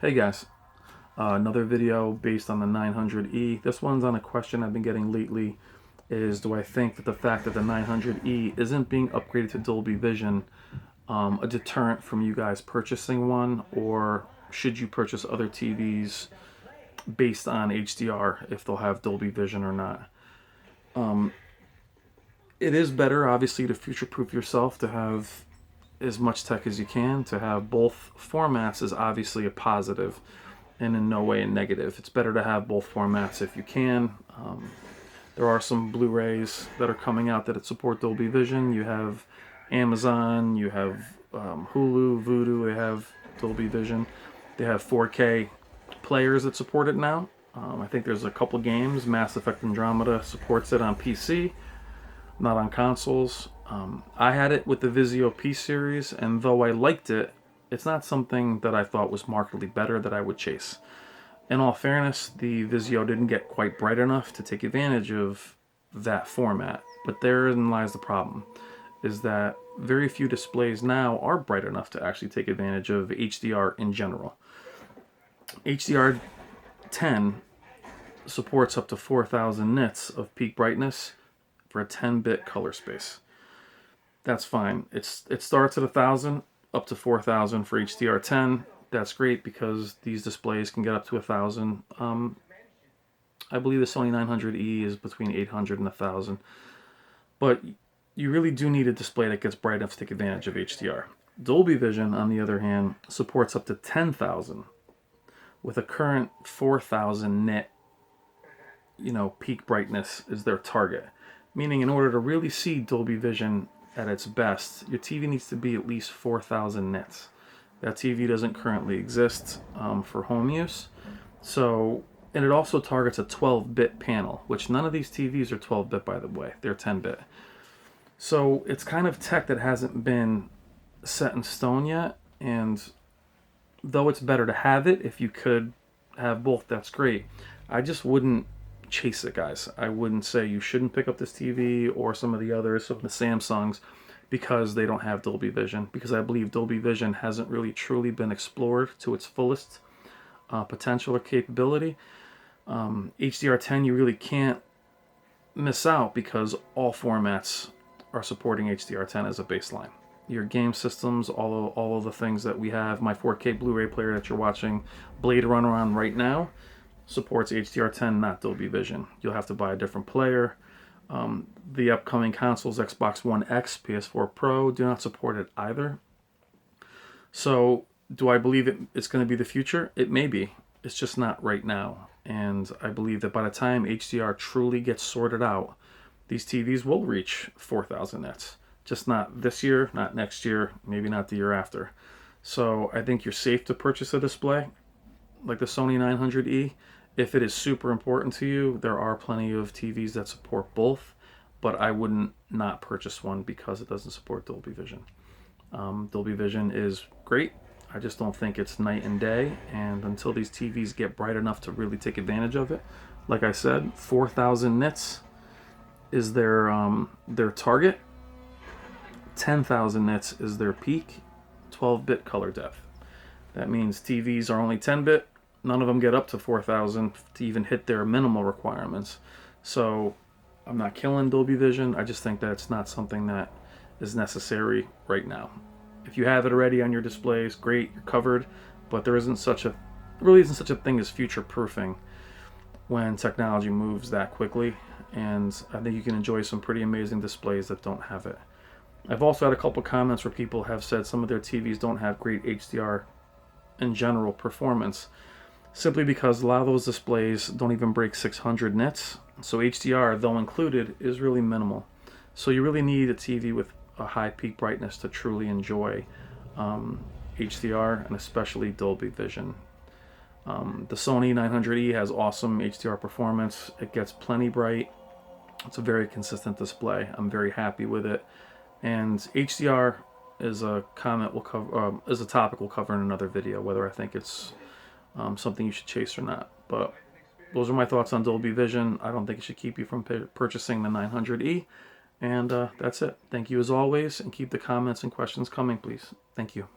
Hey guys, another video based on the 900E. This one's on a question I've been getting lately is, do I think that the fact that the 900E isn't being upgraded to Dolby Vision a deterrent from you guys purchasing one, or should you purchase other TVs based on HDR if they'll have Dolby Vision or not? It is better, obviously, to future-proof yourself, to have as much tech as you can. To have both formats is obviously a positive and in no way a negative. It's better to have both formats if you can. There are some Blu-rays that are coming out that support Dolby Vision. You have Amazon, you have Hulu, Vudu, they have Dolby Vision. They have 4K players that support it now. I think there's a couple games. Mass Effect Andromeda supports it on PC, not on consoles. I had it with the Vizio P series, and though I liked it, it's not something that I thought was markedly better that I would chase. In all fairness, the Vizio didn't get quite bright enough to take advantage of that format. But therein lies the problem, is that very few displays now are bright enough to actually take advantage of HDR in general. HDR10 supports up to 4,000 nits of peak brightness for a 10-bit color space. That's fine. It starts at 1,000 up to 4,000 for HDR10. That's great because these displays can get up to 1,000. I believe the Sony 900E is between 800 and 1,000. But you really do need a display that gets bright enough to take advantage of HDR. Dolby Vision, on the other hand, supports up to 10,000 with a current 4,000 nit, peak brightness is their target. Meaning, in order to really see Dolby Vision at its best, your TV needs to be at least 4,000 nits. That TV doesn't currently exist for home use. So, and it also targets a 12-bit panel, which none of these TVs are 12-bit, by the way. They're 10-bit. So it's kind of tech that hasn't been set in stone yet. And though it's better to have it, if you could have both, that's great. I just wouldn't chase it, guys. I wouldn't say you shouldn't pick up this TV or some of the others, some of the Samsungs, because they don't have Dolby Vision, because I believe Dolby Vision hasn't really truly been explored to its fullest potential or capability. HDR10 you really can't miss out because all formats are supporting HDR10 as a baseline. Your game systems, all of the things that we have, my 4K Blu-ray player that you're watching Blade Runner on right now, supports HDR10, not Dolby Vision. You'll have to buy a different player. The upcoming consoles, Xbox One X, PS4 Pro, do not support it either. So, do I believe it's going to be the future? It may be. It's just not right now. And I believe that by the time HDR truly gets sorted out, these TVs will reach 4,000 nits. Just not this year, not next year, maybe not the year after. So, I think you're safe to purchase a display like the Sony 900E. If it is super important to you, there are plenty of TVs that support both, but I wouldn't not purchase one because it doesn't support Dolby Vision. Dolby Vision is great. I just don't think it's night and day, and until these TVs get bright enough to really take advantage of it, like I said, 4,000 nits is their target. 10,000 nits is their peak. 12-bit color depth. That means TVs are only 10-bit. None of them get up to 4,000 to even hit their minimal requirements. So I'm not killing Dolby Vision. I just think that it's not something that is necessary right now. If you have it already on your displays, great, you're covered. But there really isn't such a thing as future proofing when technology moves that quickly. And I think you can enjoy some pretty amazing displays that don't have it. I've also had a couple comments where people have said some of their TVs don't have great HDR in general performance, simply because a lot of those displays don't even break 600 nits. So HDR, though included, is really minimal. So you really need a TV with a high peak brightness to truly enjoy HDR, and especially Dolby Vision. The Sony 900E has awesome HDR performance. It gets plenty bright. It's a very consistent display. I'm very happy with it. And HDR is a topic we'll cover in another video, whether I think it's something you should chase or not. But those are my thoughts on Dolby Vision. I don't think it should keep you from purchasing the 900E. And that's it. Thank you as always, and keep the comments and questions coming, please. Thank you.